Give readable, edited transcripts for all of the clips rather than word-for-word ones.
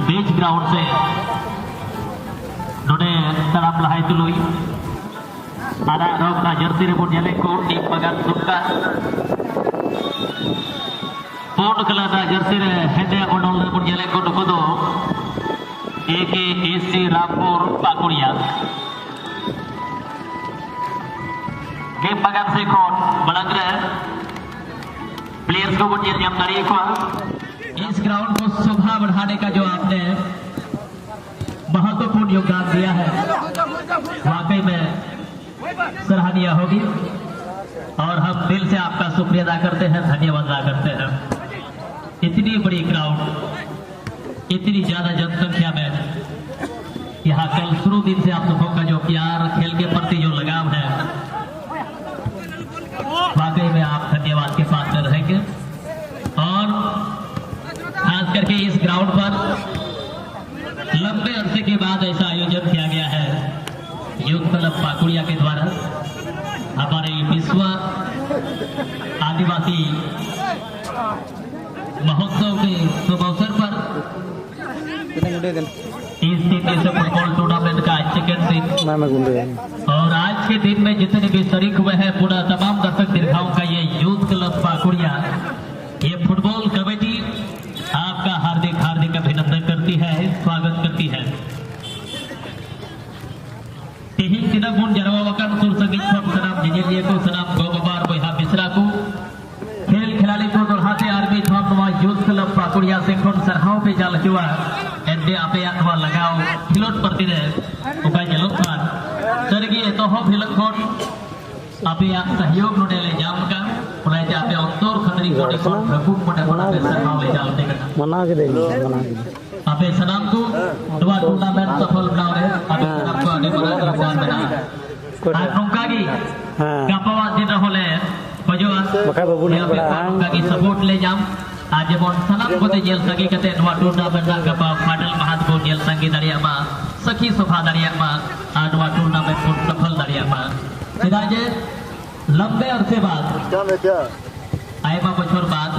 बीच ground से नोडे तड़ाम लहाई तुलुई आरा रोग ना जर्सी रे बुनियाले को टीम बगान सुनका पोन कला ना जर्सी रे हेडे ओडोल रे बुनियाले को नुको AKAC रामपुर पाकुड़िया गेम बगान से कौन बड़ंग रहे प्लेयर्स को बुनियाल जामदारी को इस ग्राउंड को शोभा बढ़ाने का जो आपने महत्वपूर्ण योगदान दिया है वाकई में सराहनीय होगी और हम दिल से आपका शुक्रिया अदा करते हैं, धन्यवाद अदा करते हैं। इतनी बड़ी ग्राउंड, इतनी ज्यादा जनसंख्या में यहाँ कल शुरू दिन से आप लोगों का जो प्यार, खेल के प्रति जो लगाव है, वाकई में आप धन्यवाद के पात्र रहेंगे। और खास करके इस ग्राउंड पर लंबे अरसे के बाद ऐसा आयोजन किया गया है यूथ क्लब पाकुड़िया के द्वारा हमारे विश्व आदिवासी महोत्सव के शुभ अवसर पर इस दिन से फुटबॉल टूर्नामेंट का आज सेकेंड दिन और आज के दिन में जितने भी शरीक हुए हैं पूरा तमाम दर्शक दीर्घाओं का ये यूथ क्लब पाकुड़िया ये फुटबॉल कमेटी आपका हार्दिक हार्दिक अभिनंदन करती है, स्वागत करती है। तिहिं तिनक बुन जरवावकन सुरसंगीत फम सनाम जिजेलिए को सनाम गोबाबार बोहा बिसरा को खेल खिलाड़ी को दोहाते आर्मी थम नवा यूथ क्लब पाकुड़िया से खन सरहाव पे जाल हुआ एंडे आपे अथवा लगाओ खिलोट प्रति रे ओका जलोक खान सरगी तो हो भिलक खन आपे सहयोग नोडे ले जाम का उनाय आपे अंतोर खतरी कोडी खन रकुक मने बना पे सरहाव ले जाल ते मना के दे आपे सलाम को दवा टूर्नामेंट सफल बनाओ रे आपे सलाम को आने बना योगदान बना आज नौका की गापावा दिन रहोले बजवा बका बाबू ने बड़ा नौका की सपोर्ट ले जाम आज बोन सलाम को दे जेल सगी कते दवा टूर्नामेंट का गपा फाइनल महात को जेल संगी दरिया मा सखी सफा दरिया मा दवा टूर्नामेंट को सफल दरिया मा सिदाजे लंबे अरसे बाद आयमा बछर बाद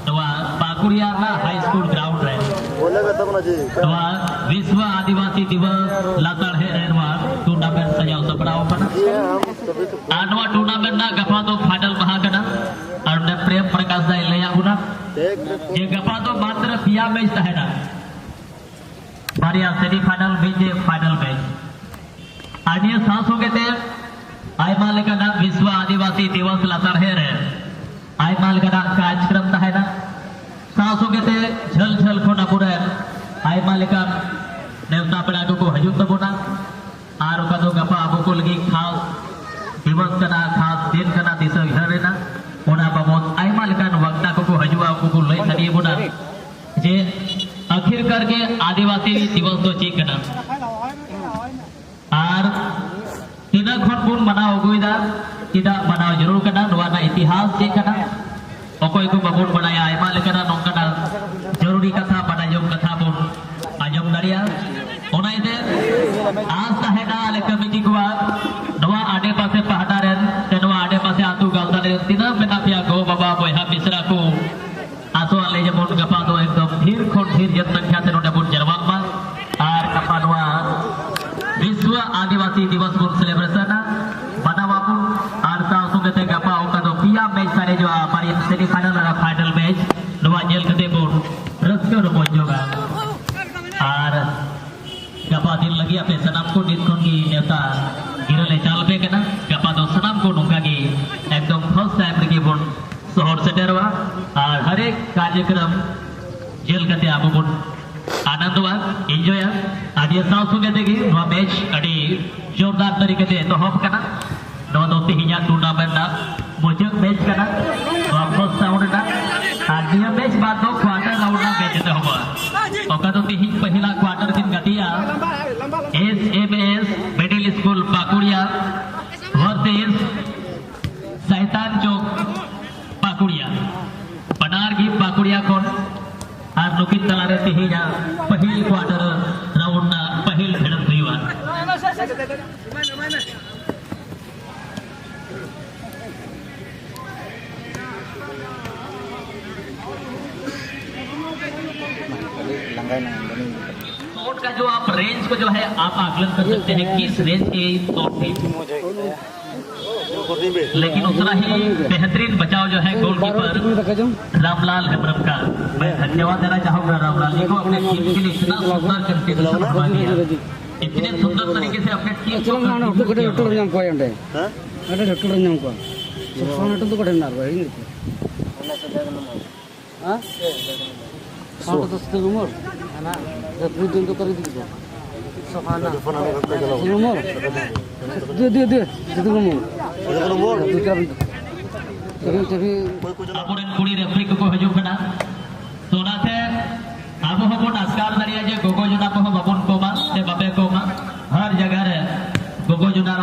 दवा पाकुड़िया हाई स्कूल ग्राउंड रहे दवा विश्व आदिवासी दिवस लातार है रेनवा टूर्नामेंट सजाव सपड़ाव पना आनवा टूर्नामेंट ना गपा तो फाइनल महा कना और ने प्रेम प्रकाश दाई ले आगुना ये गपा तो मात्र पिया मैच तहना बारिया सेमीफाइनल बीजे फाइनल मैच आनिया सांस हो गए थे आयमा लेकर विश्व आदिवासी दिवस लातार है रे आयमा लेकर कार्यक्रम तहना सांसों के ते झल झल को नपुरे आयमा लेकर नेवता पेड़ा को हजूत तबोना आर का तो गपा अबो को लगी खास दिवस कना खास दिन कना दिशा घर ना ओना बाबत आयमा लेकर वक्ता को हजुआ को लई सनी बोना जे आखिर करके आदिवासी दिवस तो चीक कना आर तिना खन बुन मनाव अगुइदा तिदा मनाव जरूर कना नोवा ना इतिहास जे कना अकोय को बाबून बनाया आयमा लेकना नोंकना जरूरी कथा बनाजम कथा बोन आजम दरिया ओनाइते आज तहेना ले कमिटी को नवा आडे पासे पहाटा रेन तेनवा आडे पासे आतु गालदा रे तिना मेना पिया गो बाबा बोहा बिसरा को आसो आले जमन गपा दो एकदम धीर खोन धीर जत संख्या से नोडे बुन जरवाक मा आर कपानवा विश्व आदिवासी दिवस बुन सेलिब्रेशन बनावापुन आर साव सुगते गपा ओका दो पिया मैच सारे जो हमारी सेमीफाइनल और फाइनल मैच नवा जेल कते बोन रस्के रो मोजोगा आर गपा दिन लगी अपने सनाम को नितकोन की नेता गिरले चाल पे कना गपा दो सनाम को नोका की एकदम फर्स्ट टाइम रगी बोन शहर सेटरवा और हर एक कार्यक्रम जेल कते आबो बोन आनंदवा एंजॉय आदिया साव सुगते की नवा मैच अडी जोरदार तरीके से तो हब कना नवा दो तिहिया टूर्नामेंट ना मुझे मैच करना वापस साउंड ना आदिया मैच बाद दो क्वार्टर राउंड ना मैच दे होगा ओका तो तिहि पहला क्वार्टर दिन गतिया SMS middle school Pakuria versus शैतान चौक पाकुड़िया बनार की पाकुड़िया कोन आर नुकिन तलारे तिहिया पहिल क्वार्टर राउंड ना पहिल भिड़त हुआ शॉट का जो आप रेंज को जो है आप आकलन कर सकते हैं किस रेंज के शॉट थे, लेकिन उतना ही बेहतरीन बचाव जो है गोलकीपर रामलाल हेम्ब्रम का। मैं धन्यवाद देना चाहूंगा रामलाल जी को, अपने टीम के लिए इतना सुंदर कंट्रीब्यूशन करवा दिया, इतने सुंदर तरीके से अपने टीम को कुड़ी रेफरी को हजूक करना सोनाते अब हबन आस्कार दाड़िया जे गोगो जुना को बाबन कोमा से बाबे कोमा हर जगह रे गोगो जुना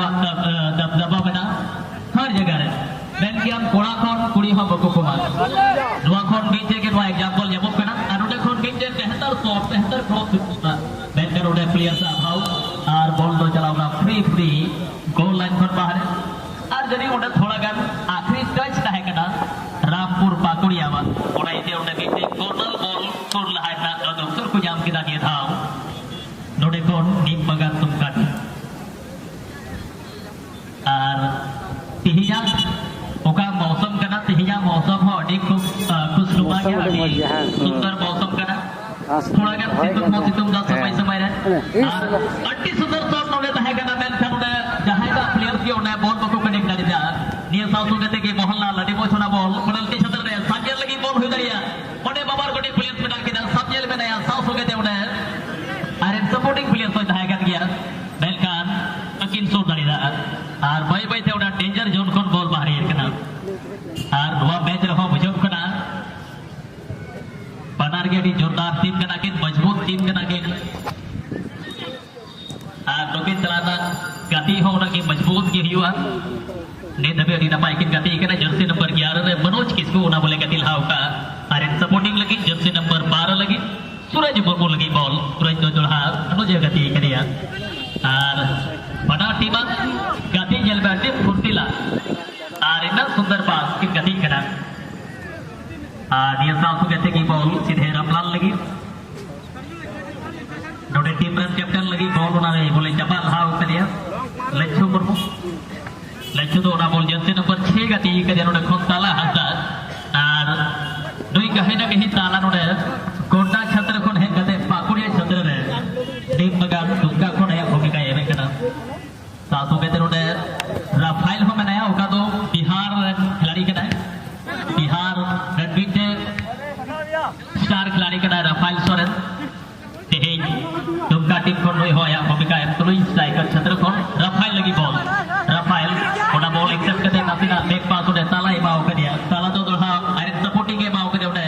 दबदबा बना हर जगह रे बेन की हम कोड़ा खन कुड़ी हम बको कोमा नवा खन बीचे के नवा एग्जांपल यमो कना अरुडे खन बीचे 73 क्रॉस बेन के रोडे प्लेयर सा भाव और बॉल दो चलावना फ्री गोल लाइन खन बाहर और जनी ओडे थोड़ा गान आखिरी टच ताहे कना रामपुर पाकुड़िया मा ओडा इते ओडे बीचे कॉर्नर बॉल कोर लहायना डॉक्टर को जाम किदा दिया था नोडे कोन नीम बगान तुमकान और तिहिया ओका मौसम कना तिहिया मौसम हो अडी खुशनुमा के अडी सुंदर मौसम कना थोड़ा गान सितुम दा समय रे और अड्डी सुंदर शॉट नोडे ताहे कना मेन खान ओडे जहां दा प्लेयर की ओडे बॉल बको कनेक्ट दाड़ी दा निया साउथ गते के मोहनलाल अडी मोछना बॉल पेनल्टी छतर रे साजेल लगी बॉल हुई दरिया ओडे बाबर गोटे प्लेयर पेनल के दा साजेल में नया साउथ गते ओडे अरे सपोर्टिंग प्लेयर तो ताहे कन गया मेन खान अकिन शॉट दाड़ी दा और बाय बाय ते ओडा डेंजर जोन कोन बॉल बाहर एर कना और नवा मैच रहो बुझो कना बनार के अडी जोरदार टीम कना के मजबूत टीम कना के और नोके चलाना गति हो ना के मजबूत के हुआ ने दबे अडी नपाय के गति कना जर्सी नंबर 11 रे मनोज किसको ना बोले गति लाव का और सपोर्टिंग लगी जर्सी नंबर 12 लगी सूरज मुर्मू लगी बॉल सूरज दो जोड़ा अनुज गति करिया और बना टीम गति जल बैठे फुर्तीला और इतना सुंदर पास की गति करा नियर साउथ गते की बॉल सीधे रामलाल लगी नोडे टीम रन कैप्टन लगी बॉल उन्होंने बोले चपा लाव करिया लच्छू मुर्मू लच्छू तो बॉल जर्सी नंबर 6 गति करिया नोडे खोन ताला हंसा और दुई कहे ना कहीं ताला नोडे कोटा छत्र खोन है गते पाकुड़िया छत्र रे टीम बगान दुर्गा खोन है भूमिका एमे कना सासु के नोडे राफेल हो मनाया ओका तो बिहार खिलाड़ी कना बिहार रणबीर स्टार खिलाड़ी कना राफेल सोरेन तेहेज दुर्गा टीम खोन होय होया भूमिका एम तुलुई स्ट्राइकर छत्र खोन राफेल लगी बॉल राफेल ओना बॉल एक्सेप्ट करते नासिना बैक पास ओडे ताला इमाओ करिया ताला तो दोहा आयरन सपोर्टिंग इमाओ करिया ओडे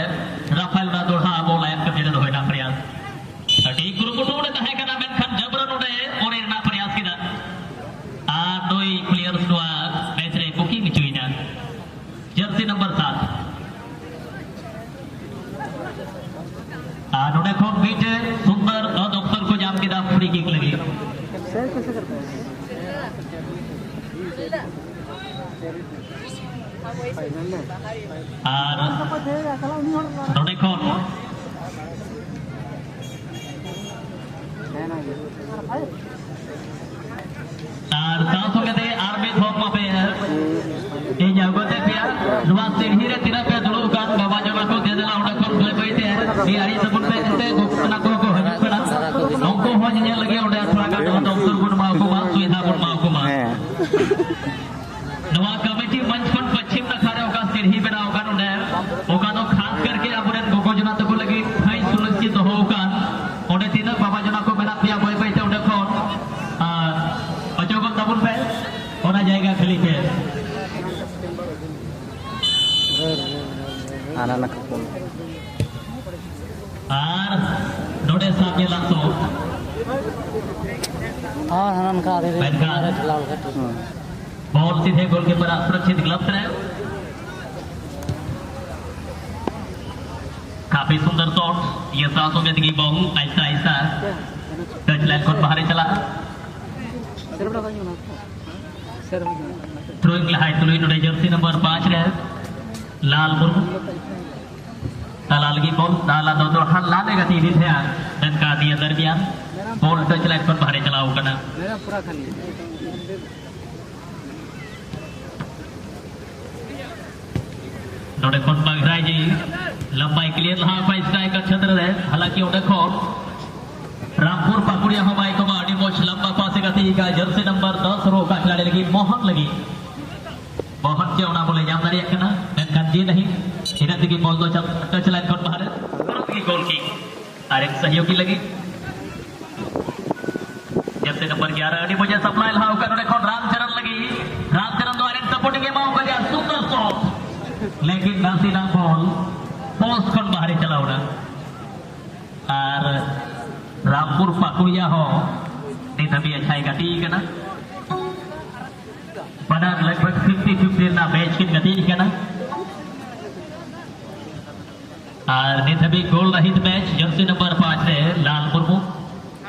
राफेल ना दोहा बॉल आयन कर देनो होय ना प्रयास अटी कुरुकुटु ओडे ताहे कना मेन खान जबरन ओडे ओरे ना प्रयास किदा आ दोई प्लेयर्स नो मैच रे बुकिंग चुइना जर्सी नंबर 7 आ नोडे को बीट सुंदर डॉक्टर को जाम किदा फ्री किक लगी और नोडे को और साउथ गते आर्मी थोक मापे ए जागोते पिया नुवा सिरही रे तिना पे दुलु कान बाबा जमा को दे देला ओडा कोन गले बैठे ए आरी सबन पे ते गोपना को हजू करा हमको हो जे लगे ओडा थोड़ा का डॉक्टर गुण मा को मा सुविधा गुण मा को मा नुवा कमेटी मंच कोन पश्चिम नखारे ओका सिरही बना ओका ओडा ओका तो खास करके अपने गोगो जना तो लगी फाइन सुनिश्चित हो ओका ओडे तिना बाबा जना को बना पिया बोय बैठे ओडा कोन अजोगन तबुन पे ओना जाएगा खली पे आना ना और नोडे सामने लासो हां हनन का दे लाल का बॉल सीधे गोलकीपर सुरक्षित ग्लव्स रहे काफी सुंदर शॉट ये सासों में की बॉल ऐसा ऐसा टच लाइन को बाहर चला थ्रोइंग लहाय तुलुई नोडे जर्सी नंबर 5 रे लाल मुर्मू ताला लगी बॉल ताला दो हल लाने गति थे मेनका दिया दरमियान बॉल टच लाइन पर बाहर चलाओ करना नोड़े कौन बगराई जी लंबाई क्लियर लहा पाई स्ट्राइक का छंद्र है हालांकि उन्हें कौन रामपुर पाकुड़िया हमारे को बाड़ी मोच लंबा पासे का तीका जर्सी नंबर 10 रो का खिलाड़ी लगी मोहन के उना बोले जाम दारी करना मेनका जी नहीं इधर की बॉल दो टच लाइन कौन बाहर की गोल की और एक सहयोगी लगी जर्सी नंबर 11 अड़ी मुझे सप्लाई लहा होकर उन्हें कौन रामचरण द्वारा सपोर्टिंग के माओ का सुंदर शॉट लेकिन नासीना बॉल पोस्ट कौन बाहर चलाओ ना और रामपुर पाकुड़िया हो नहीं तभी अच्छा ही गति करना बना लगभग 50-50 ना मैच की गति करना और नहीं तभी गोल रहित मैच जर्सी नंबर 5 से लाल मुर्मू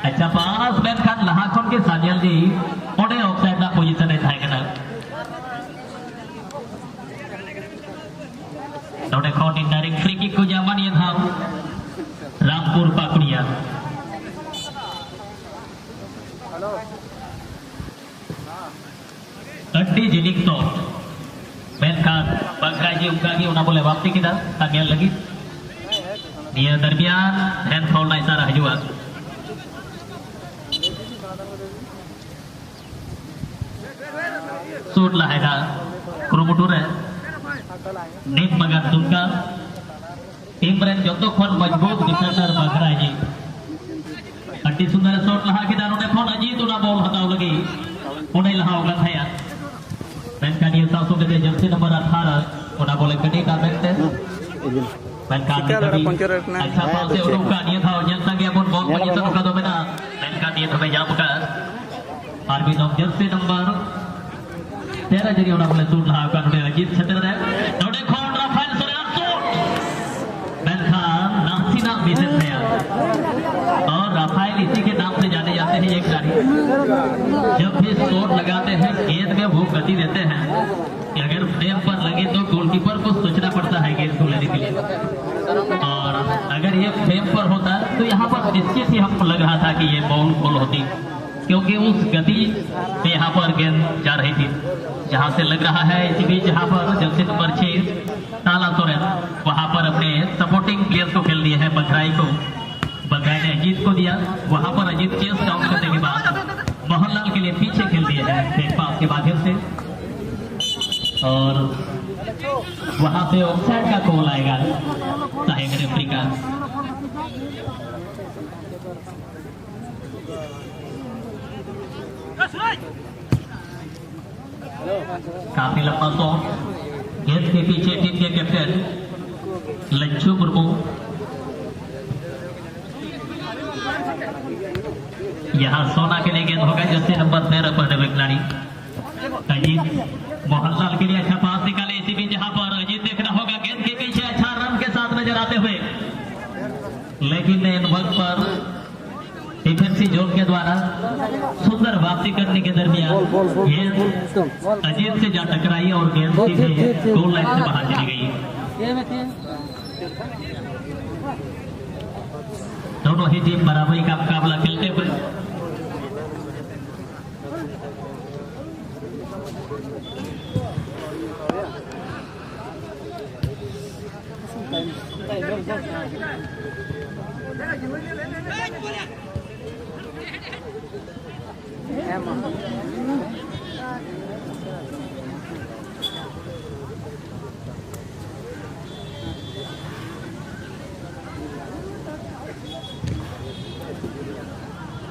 अच्छा पास मैच खान लहाखों के सानियल जी उन्हें ऑफसाइड ना पोजीशन है था करना नोड़े कौन डायरेक्ट फ्री किक को जामान ये था रामपुर पाकुड़िया अड्डी जिलिंग तो मेनखान बगराजी उनकी उन्हें बोले वापसी की था सानियल लगी दिया दरमियान हैंड फाउल ना इशारा हजुआ सूट लाएगा कुरुमुटुर है नीम मगर तुमका टीम जो मजबूत डिफेंडर बगराजी अड्डी सुंदर शॉट लहा की दानों ने फोन अजीत उना बॉल हटाओ लगी उन्हें लहा होगा था यार मेनका दिया सासू के जर्सी नंबर 18 उना बोले कटी का बैठते मेनका अच्छा पास से उनका दिया था और जनता के अपन बॉल पोजीशन का दो बिना मेनका दिया था जाम का आरबी नौ जर्सी नंबर 13 जगह उना बोले सूट लहा का उन्हें अजीत छतर है नोडे खोन राफेल सोरेन शॉट मेनका नासीना मिशन है और राफेल इसी के नाम से जाने जाते हैं एक गाड़ी जब भी शॉट लगाते हैं गेंद में वो गति देते हैं कि अगर फ्रेम पर लगे तो गोलकीपर को सोचना पड़ता है गेंद को लेने के लिए और अगर ये फ्रेम पर होता तो यहाँ पर निश्चित ही हमको लग रहा था कि ये बॉल गोल होती क्योंकि उस गति में यहाँ पर गेंद जा रही थी जहाँ से लग रहा है इसी बीच जहाँ पर जर्सी नंबर 6 ताला सोरेन वहाँ पर अपने सपोर्टिंग प्लेयर्स को खेल दिए हैं बगराई ने अजीत को दिया वहाँ पर अजीत चेस डाउन करने के बाद मोहनलाल के लिए पीछे खेल दिए हैं एक पास के माध्यम से और वहाँ पे ऑफसाइड का कॉल आएगा सहायक रेफरी का काफी लंबा शॉट गेंद के पीछे टीम के कैप्टन लच्छू मुर्मू यहाँ सोना के लिए गेंद होगा जर्सी नंबर 13 पर खिलाड़ी अजीत मोहनलाल के लिए अच्छा पास निकाले इसी बीच जहाँ पर अजीत देखना होगा गेंद के पीछे अच्छा रन के साथ नजर आते हुए लेकिन इन वक्त पर डिफेंसिव जोन के द्वारा सुंदर वापसी करने के दरमियान गेंद अजीत से जा टकराई और गेंद सीधे गोल लाइन से बाहर चली गई दोनों ही टीम बराबरी का मुकाबला खेलते हुए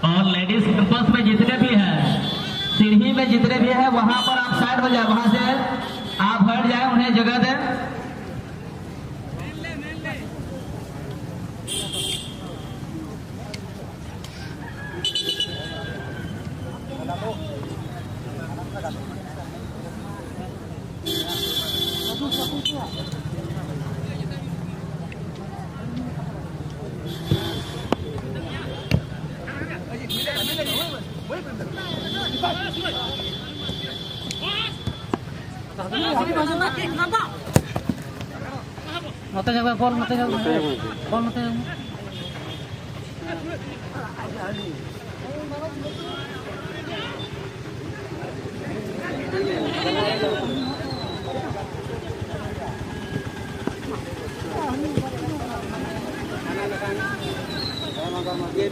और लेडीज कैंपस में जितने भी हैं सीढ़ी में जितने भी हैं वहां पर आप साइड हो जाए वहां से आप हट जाए उन्हें जगह दें मत जगह बॉल मत जगह बॉल मत जगह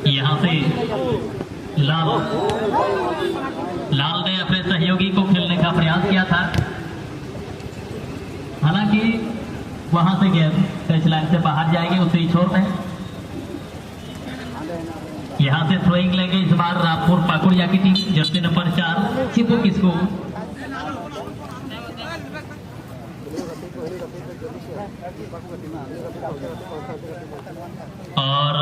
यहाँ से लाल ने अपने सहयोगी को खेलने का प्रयास किया था, हालांकि वहां से गेंद टच लाइन से बाहर जाएगी उसी छोर में। यहाँ से थ्रोइंग लेंगे इस बार रामपुर पाकुड़िया की टीम, जर्सी नंबर 4 चिपू किसको। और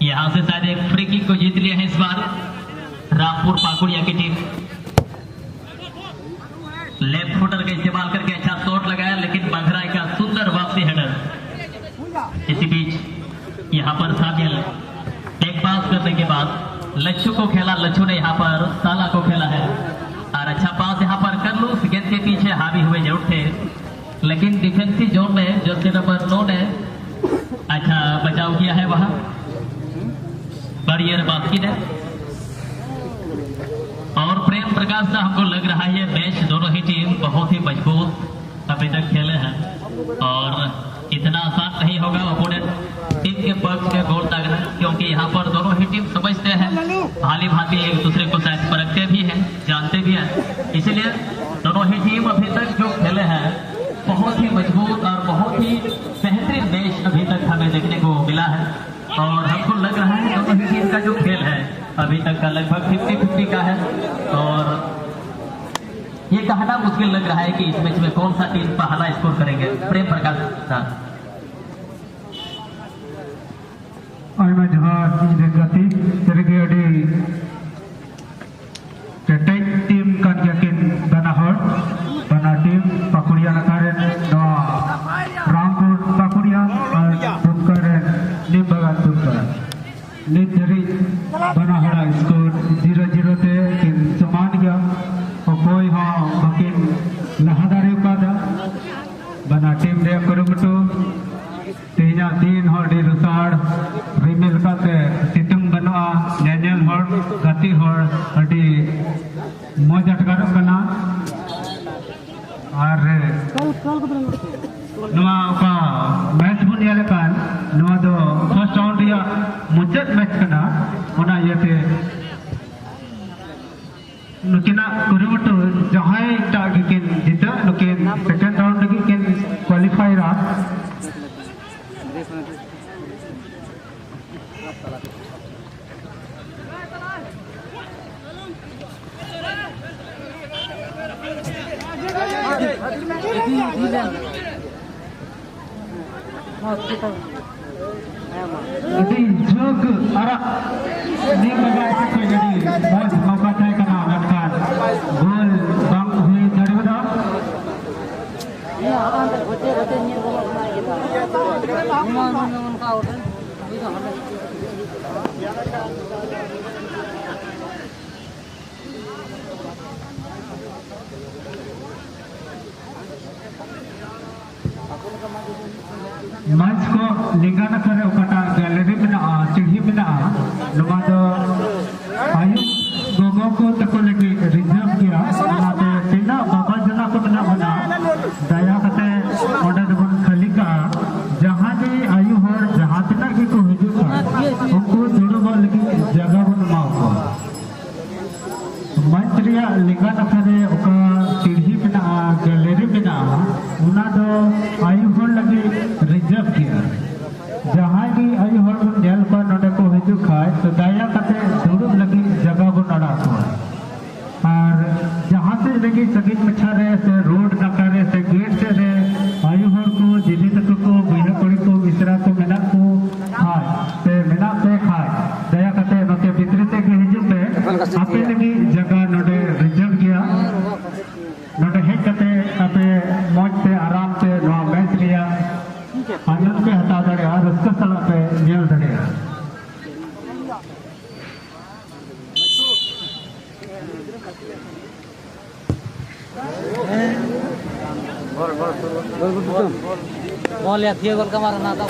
यहाँ से शायद एक फ्री किक को जीत लिया है इस बार रामपुर पाकुड़िया की टीम। लेफ्ट फुटर का इस्तेमाल करके अच्छा शॉट लगाया, लेकिन बघराई का सुंदर वापसी हेडर। इसी बीच यहाँ पर साबिल एक पास करने के बाद लच्छू को खेला, लच्छू ने यहाँ पर साला को खेला है और अच्छा पास यहाँ पर कर लो। गेंद के पीछे हावी हुए जरूर थे, लेकिन डिफेंसिव जोन में जर्सी नंबर 9 ने अच्छा बचाव किया है वहां बढ़िया बातचीत है। और प्रेम प्रकाश से हमको लग रहा है ये मैच दोनों ही टीम बहुत ही मजबूत अभी तक खेले हैं और इतना आसान नहीं होगा ओपोनेंट टीम के पक्ष में गोल दागना, क्योंकि यहाँ पर दोनों ही टीम समझते हैं, भाली भांति एक दूसरे को शायद परखते भी हैं, जानते भी हैं। इसलिए दोनों ही टीम अभी तक जो खेले हैं बहुत ही मजबूत और बहुत ही बेहतरीन मैच अभी तक हमें देखने को मिला है। और हमको लग रहा है दोनों ही टीम का जो खेल है अभी तक का लगभग 50-50 का है और ये कहना मुश्किल लग रहा है कि इस मैच में कौन सा टीम पहला स्कोर करेंगे। प्रेम प्रकाश सर आयमा जहां गति तेरे अड़ी टेटेक team kan yakin bana hot bana team Pakuria नकारे रामपुर पाकुड़िया और दुमकर नी बगा दुमकर नी धरी बना हड़ा स्कोर 0-0 ते किन समान गया और कोई हाँ बकिन लहादारी उकादा बना टीम रे कुरुमुटु तेजा दिन हर डी रुसाड़ रिमिल काते सितुंग बनवा नेनेल हर गति हर अड़ी मौज अटकार कना और नवा का मैच बुन याले कान नवा दो फर्स्ट राउंड या मुचत मैच कना ओना येते नुकिना कुरुमुटु जहां टाग किन जिता नुकिन सेकंड राउंड लगी किन क्वालिफाई रा jadi jog arah ni bagai apa jadi moj mauka tay kana akan gol bang hui dari bada ya akan tergoce ni bola main kita memang kau kan bisa मंच को लिंगाना करे उकटा gallery में ना चिढ़ी में ना लोगों तो आयु गोगों को तको लगी रिजर्व किया ना तो तीना बाबा जना को बना बना दया करते ऑर्डर दबन खाली का जहाँ भी आयु हर जहाँ तीना की को हिजू का उनको दोनों बार लगी जगह बन माओ को मंच रिया लिंगाना करे उका चिढ़ी में ना गैलरी में ना उना तो आयु हर लगी रिजर्व किया जहाँ भी आयु हर बन जेल पर नोटे को हिजू खाए तो दया करते दुरुब लगी जगह बन अड़ा को और जहाँ से लगी सगीत मच्छा रहे से रोड नकारे से गेट से रहे आयु हर को जिली तक को बिना कोड़ी को विसरा को मेना को खाए से मेना पे खाए दया करते नोटे भीतर से के हिजू पे आपे लगी जगह नोटे रिजर्व किया नोटे हेड करते आपे मौज से आराम से नवा मैच लिया आनंद पे हटा दड़े रस्का सला पे नियल दड़े बॉल या थिए गोल का मारना था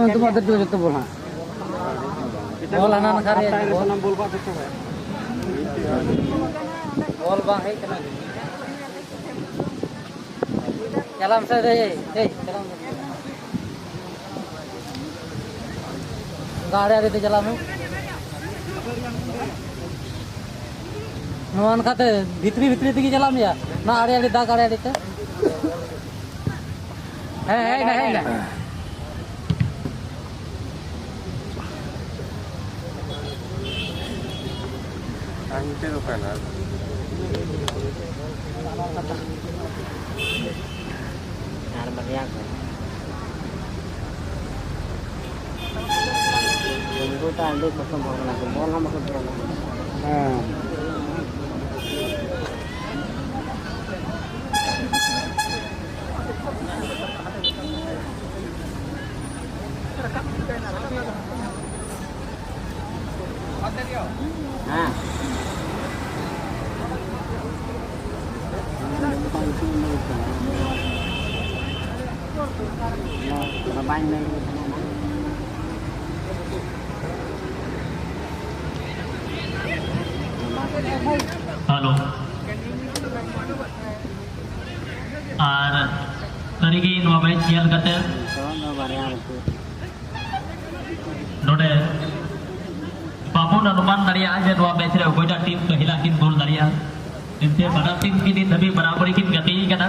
itu ada dua itu bola. Bola anak karya. Bola bang, kena. Jalan saja, jalan. गाड़ी आ रही थी चला में नवान खाते भीतरी भीतरी थी चला में यार ना आ रही दा गाड़ी आ रही थे है ना Angin itu kan Tanduk masuk bola masuk bola. Hello और तरीके नवा मैच खेल करते नोडे बाबून अनुमान दरिया जे नवा मैच रे गोटा टीम कहिला किन गोल दरिया इनसे बड़ा टीम की दिन तभी बराबरी किन गति कना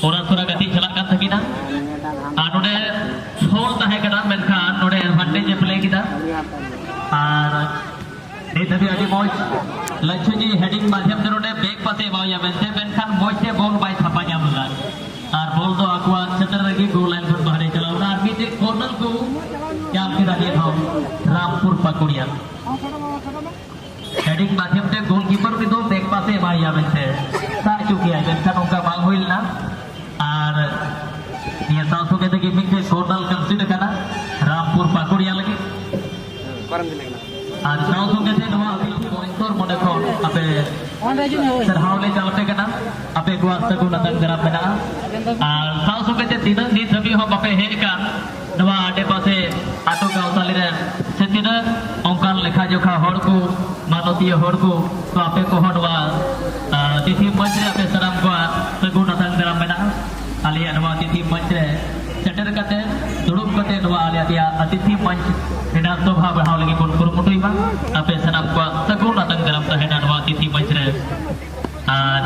ओरा थोड़ा गति चला का थकीना आ नोडे छोड़ तहे कना मेनखा नोडे एडवांटेज प्ले किदा और ये तभी अभी मौज लक्ष्य जी हेडिंग माध्यम से नोडे बैक पासे माया मेनते मेनखान मौज से बॉल बाय छापा जामुला और बॉल तो आकुआ क्षेत्र लगी गोल लाइन पर बाहर चलावना और बीच कॉर्नर को क्या फिर दिया था रामपुर पकुड़िया हेडिंग माध्यम से गोलकीपर भी दो बैक पासे माया मेनते सा चुकी है मेनखान उनका बांग होइल ना और ये सासू के तक मिक्स कॉर्नर कंसीडर करना रामपुर पकुड़िया लगी और सासू के थे नवा और मोडे को अपे सरहाव ले चलते कना अपे गुआ सगु नतन जरा बना और सासू के थे तीन नी सभी हो बपे हे का नवा आडे पासे आटो का उताली रे से तीन अंकान लेखा जोखा होड़ को मानवतीय होड़ को तो अपे को होड़वा तिथि मंच रे अपे सराम को सगु नतन जरा बना आलिया नवा तिथि मंच रे सेटर कते दुड़ुब कते नवा आलिया दिया अतिथि मंच हेडा शोभा बढ़ाव लगी कोन कुरुमुटुई बा अपे सनाम को सगुन अतंग गरम तहेडा नवा तिथि मंच रे और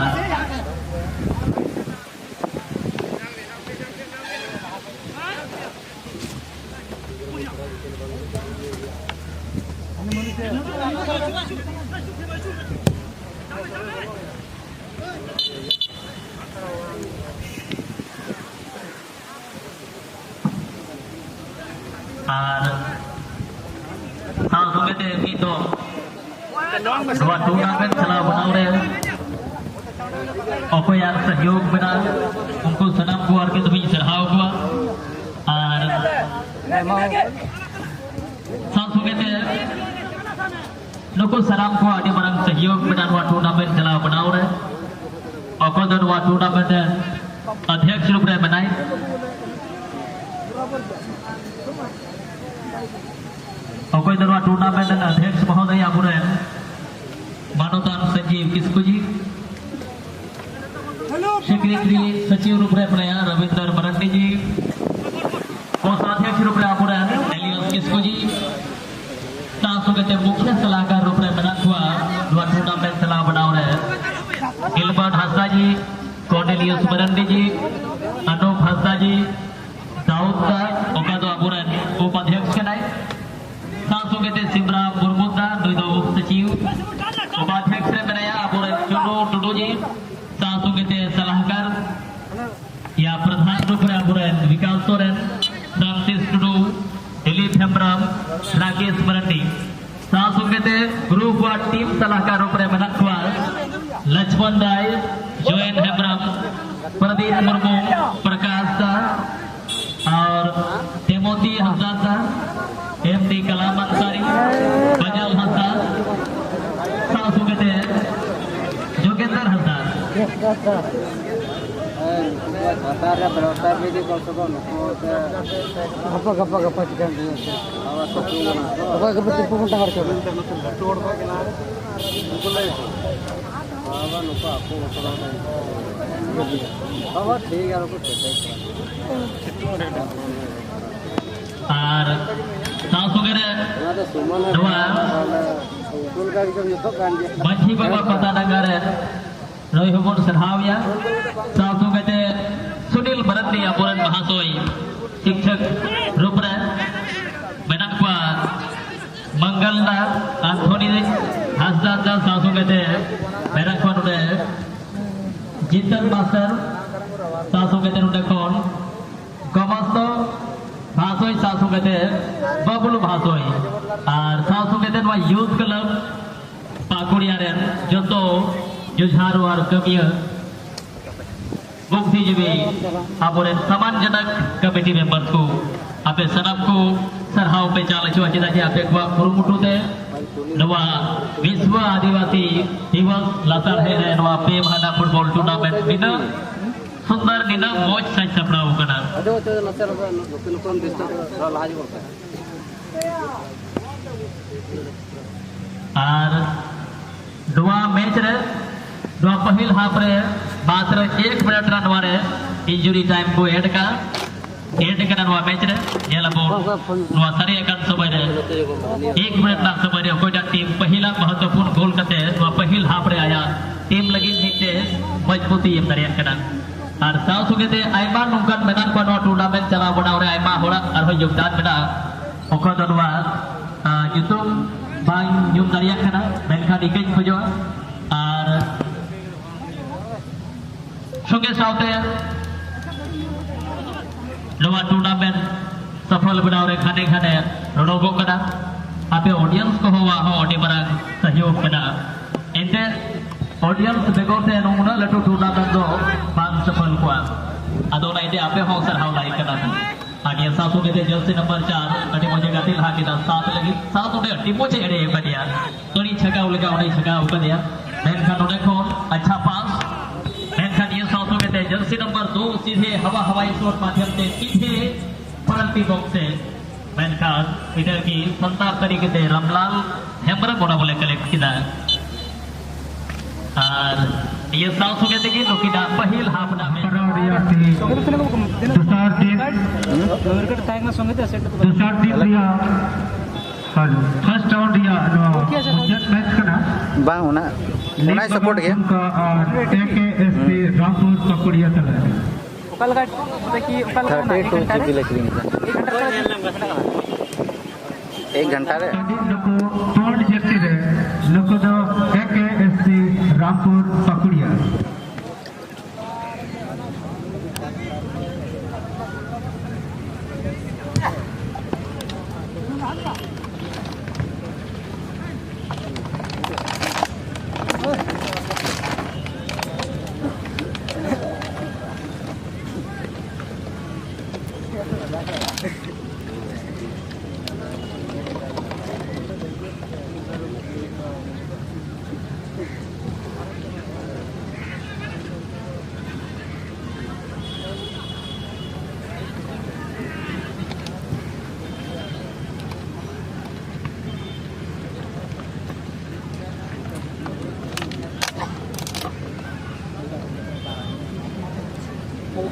dua turnamen telah menang apa yang सहयोग बना उनको सलाम को और के तुम्हें सरहाव हुआ और सासू के थे नको सलाम को आदि बरंग सहयोग बना दua टूर्नामेंट telah बनाओ रे और को dua टूर्नामेंट अध्यक्ष रूप में बनाए और दua टूर्नामेंट अध्यक्ष महोदय आपुरे मानवतान संजीव किसको जी सेक्रेटरी सचिव रूप में अपने रविंदर मरंडी जी कोषाध्यक्ष रूप में आपुरे एलियस किसको जी सासू के मुख्य सलाहकार रूप में बना हुआ दua टूर्नामेंट सलाह बनाओ रहे गिलबर्ट हंसदा जी कॉर्नेलियस मरंडी जी अनूप हंसदा जी दाऊद दा ओका दो आपुरे उपाध्यक्ष के नाय सासू के सिमरा मुर्मुदा दो उप सचिव उपाध्यक्ष ने बनाया आपुरे चुनो टुडू जी सासू के सलाहकार या प्रधान रूप में आपुरे विकास सोरेन फ्रांसिस टुडू दिलीप हेम्ब्रम राकेश मरंडी सासू के ग्रुप व टीम सलाहकार रूप में बना हुआ लक्ष्मण राय जोएन हेम्ब्रम प्रदीप मुर्मू प्रकाश दा और टेमोती हंसा एमडी कलाम अंसारी बजल हंसा सासू के Gapa chicken. Gapa tipu pun tak harus. আর তাও সঙ্গে dua Banci Bapak Kota Negara Roy Humor Serhaw ya saw sungguh te Sunil Bharati Apuran Mahasoi Sikshak Rupra Menakwa Mangalna Anthony Hasdan saw sungguh te Menakwa nude Jintan Master saw sungguh te nude kon Gomasto Bahasoi saw sungguh te Babulu Bahasoi আর সাউ সঙ্গে দেন youth club পাকুড়িয়ারেন যত জুঝারু আর কমিয়া বুদ্ধিজীবী আবরেন সম্মানজনক committee member को आपे सनम को सरहाव पे चाले छुआ चिदा जे आपे को कुरुमुटुते नवा विश्व आदिवासी दिवस लातार है नवा पे महाना फुटबॉल टूर्नामेंट निना सुंदर निना मौज सच सपड़ाव कना और दुआ मैच रे दुआ पहिल हाफ रे मात्र 1 मिनट रन रे इंजुरी टाइम को ऐड का दुआ मैच रे येला बॉल दुआ सारे एकान समय रे 1 मिनट ना समय रे कोई टीम पहिला महत्वपूर्ण गोल कते दुआ पहिल हाफ रे आया टीम लगी नीचे मजबूती एम दरिया कना और साउ सुगेते आइमा नोंकान मेनान को टूर्नामेंट चला बनाव रे आइमा होड़ा और योगदान मेना ओखो दुआ जुतुम bang nyum dariak kana menkan ikai khojo ar songe saute lowa tournament safal banau re khane ronogo kana ape audience ko howa ho odi barang sahyog kana ente audience begote nonguna latu tournament do bang safal kwa adona ide ape ho sarhaw lai kana आगे सासू के Jersey number 4 अटे मुझे गातिल हा kita 7 lagi 7 उडे टीमो चे एडे बदिया तोनी छगाव लगा उडे छगाव बदिया मेनखान उडे को अच्छा पास मेनखान ये सासू के जर्सी नंबर 2 सीधे हवाई शॉट माध्यम से सीधे पेनल्टी बॉक्स से मेनखान इधर की संतार तरीके से रामलाल हेमब्रम बोला बोले कलेक्ट किया और ये सासू के देखिए लोकिदा पहिल हाफ ना में दूसरा टीम रिया फर्स्ट राउंड रिया मैच करना bang una support ke AKSC Rampur Pakuria चला ukal ka ki ukal ka 32 GB लेकिन 1 घंटा रे नको तोड़ जर्सी रे नको दो एकेएससी रामपुर पकुड़िया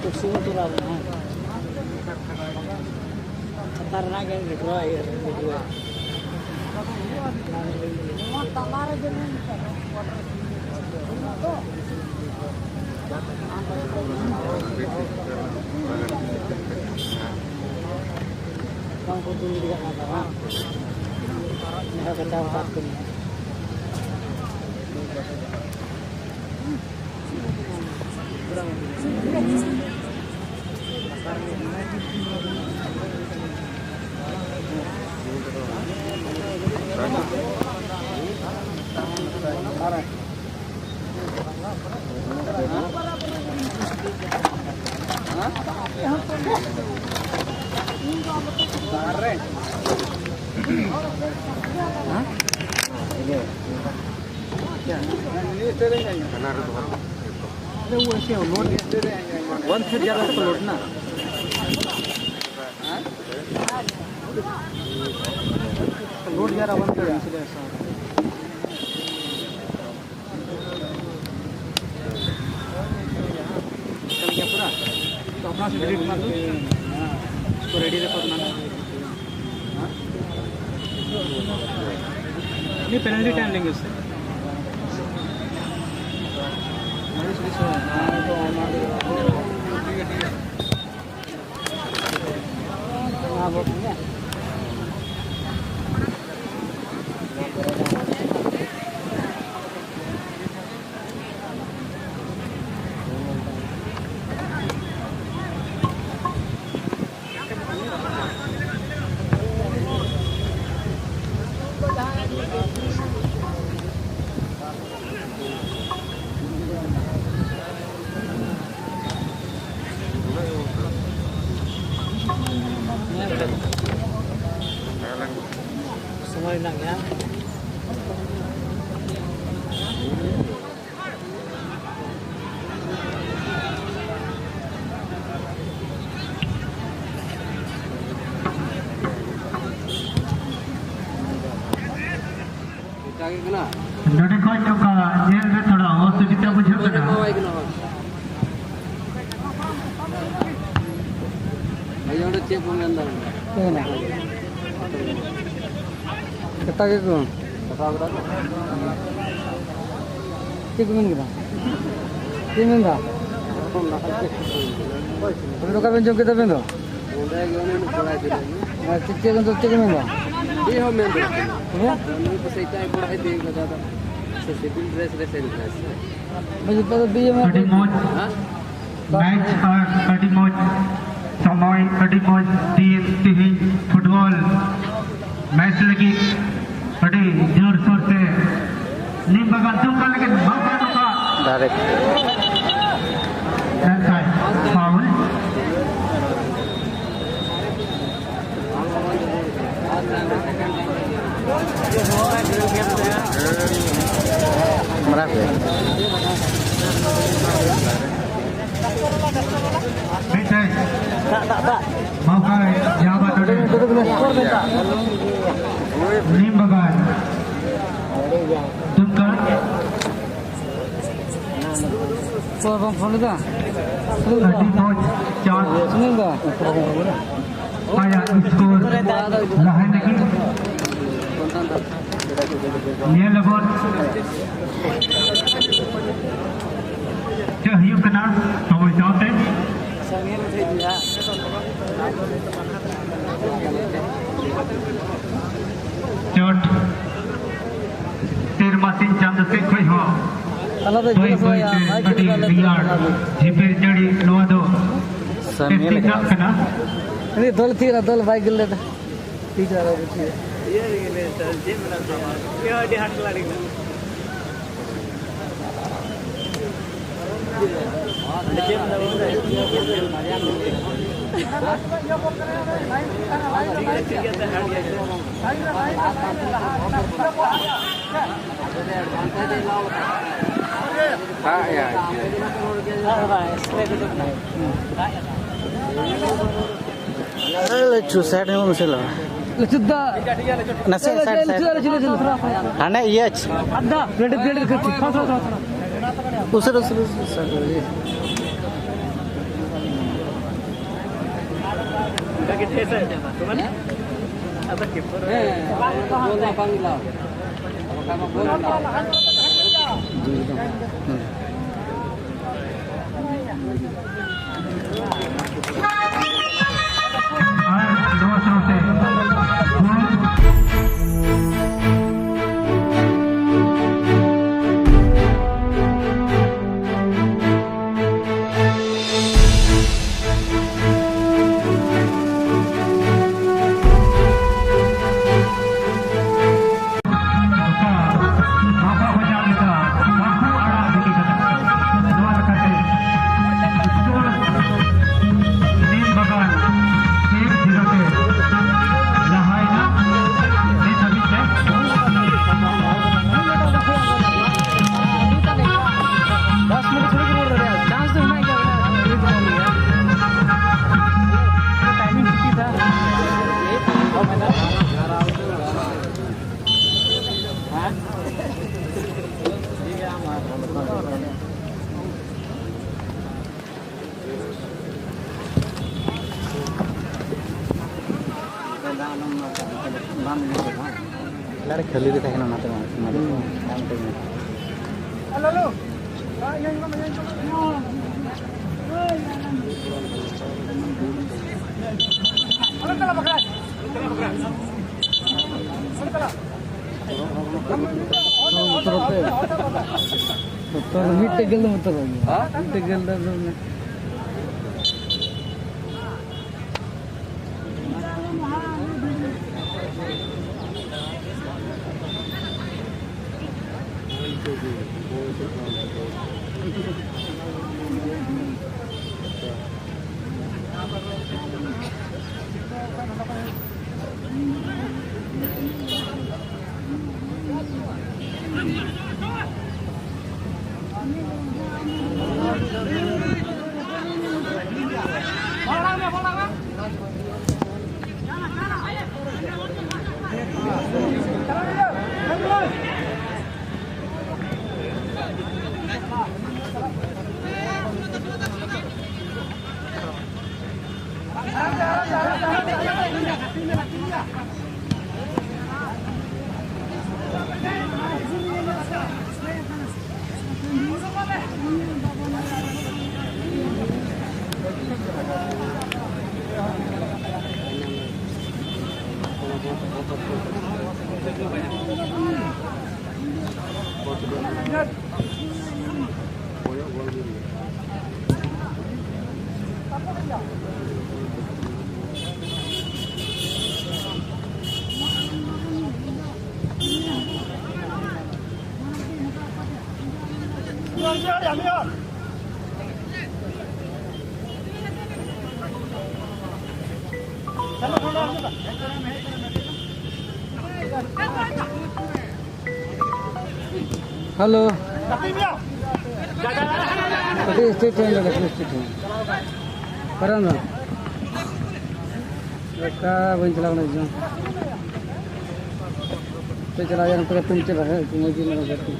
तो सुन तो रहा है खतरनाक है वीडियो है वीडियो हमारे जमीन तो काम को दूर दिखा था मेरा बंदा बात करें अरे वो ऐसे लोड वन से ज़्यादा तो लोड ना लोड ज़्यादा वन से इसलिए ऐसा चल गया पूरा तो अपना से डिलीट मार दो इसको रेडी रखो अपना नहीं पेनल्टी टाइम लेंगे उससे समय लग गया नोटे को चुका जेल में थोड़ा असुविधा बुझे कना भैया उधर चेक होने अंदर केना कितना के कौन चेक मिल गया तीन मिल गया तुम लोग का बेंचो कितना बेंचो उधर गया उन्होंने पढ़ाई दिया मैं चेक तो चेक मिल गया ये हम में है उन्होंने तो सही टाइम पढ़ाई देख लगा था सिविल ड्रेस मुझे पता बीए में कटी मोज मैच और कटी मोज समय कटी मोज टीम फुटबॉल मैच लगी बड़ी जोर शोर से नीम बगान तुम कर लेकिन मौका डायरेक्ट फाउल मौका यहाँ पर नीम बगान तुम कर फोन का सुनेगा आया स्कोर लहाय लगी ये लगोन चाहिए कना समय चाहते चोट तीर मशीन चंद से कोई हो कोई बड़ी रियार जिबे जड़ी नवा दो इतनी कना नहीं दल थी दल बाइक ले था ठीक है ये ले चल जे मेरा सामान ये आडी हाथ लाड़ी साइड में मुझे लचुद्दा नसे साइड हाने यच अद्दा प्लेट उसे लड़े खाली रे तहना ना तो हेलो तो मीट गेल मत हां मीट गेल दे हेलो स्टेट ट्रेन लगा स्टेट ट्रेन करा ना का बन चला ना जो तो चला यार तो तुम चला है तुम मुझे ना करती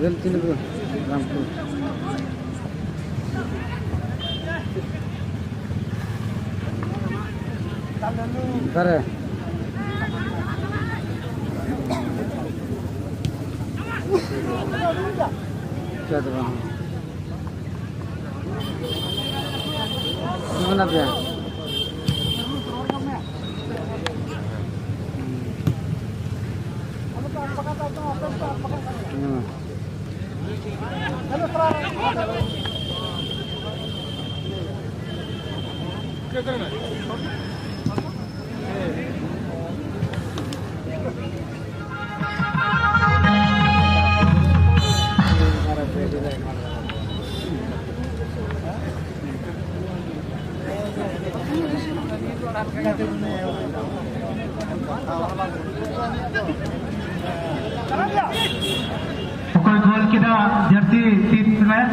गलती न करो रामपुर करे क्या दवा mana dia Pokok gol kita jersey tim semen.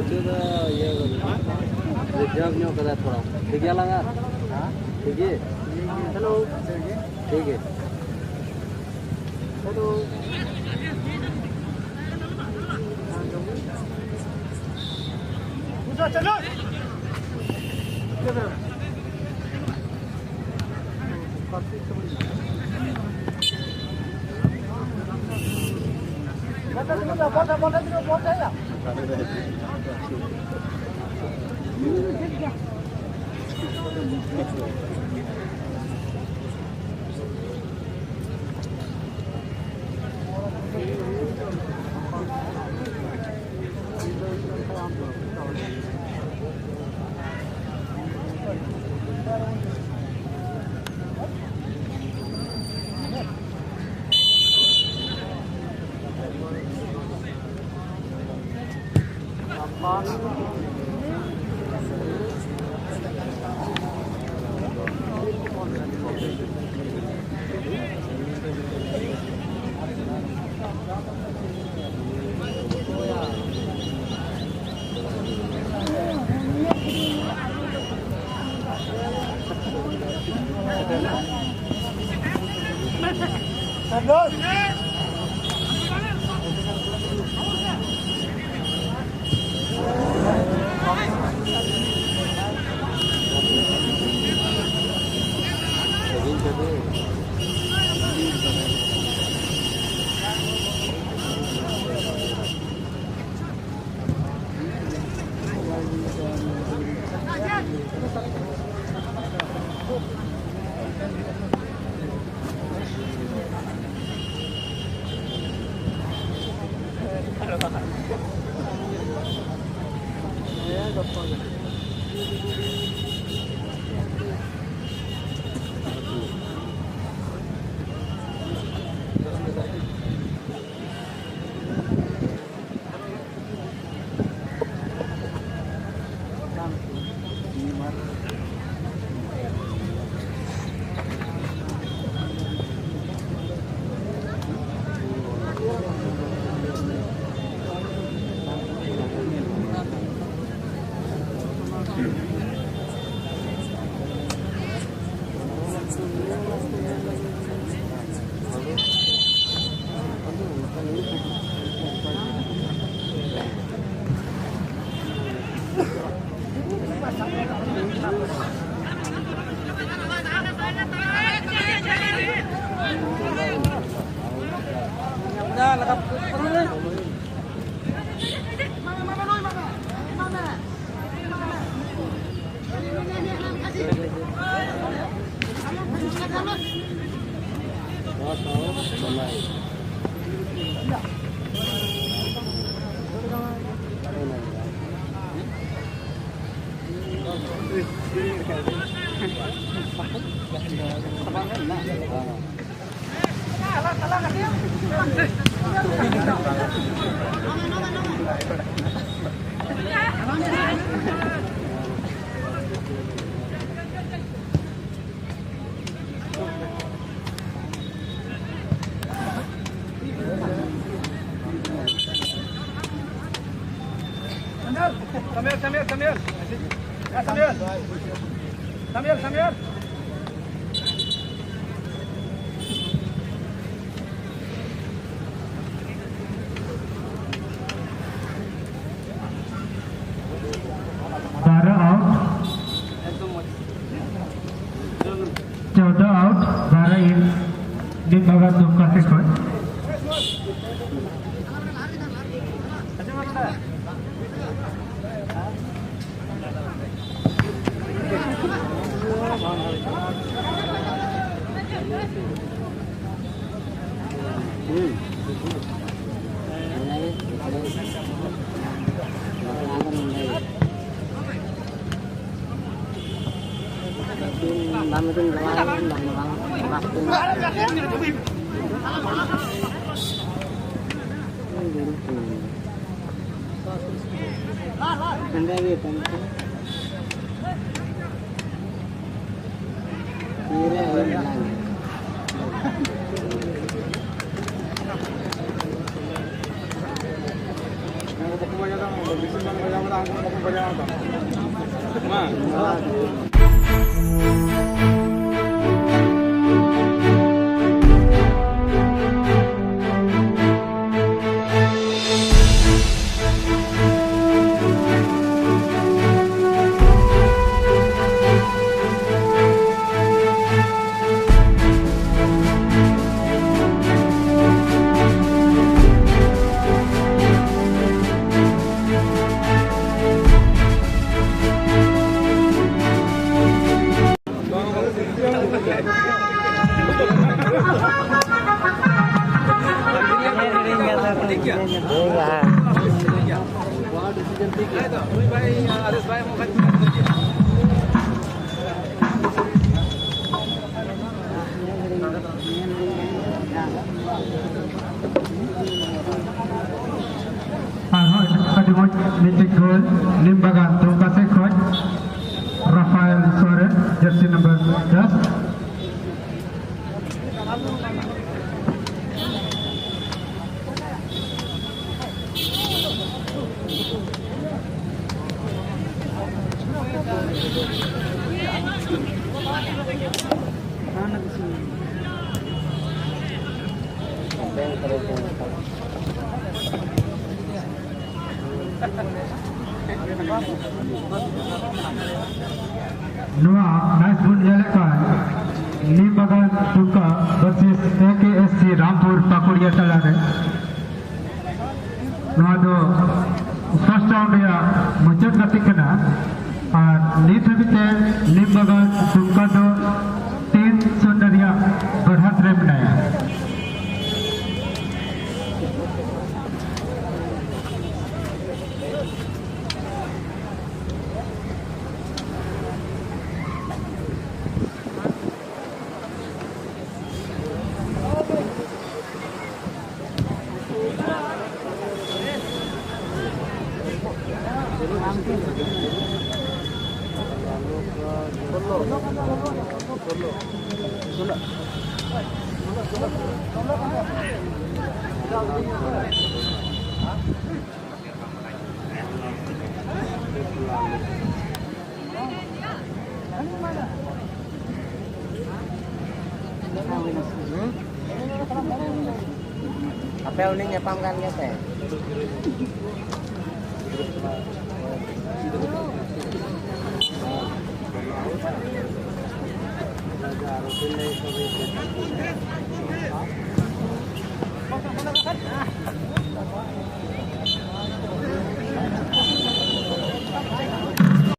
जगह ये रिजर्व नहीं होता थोड़ा ठीक है लगा ठीक है हेलो ठीक है हेलो चलो Goal, Limbagan, Tungkase coach, Rafael Soren, jersey number 10. Noah, nice ball Yalakan, Limbagan Tunka versus AKSC Rampur Pakuria Talare. Noah do first round ya muncul ketikana, lead habite Limbagan Tunka do 3 ya berhat remnaya. Apa uning nyapam kan ya teh?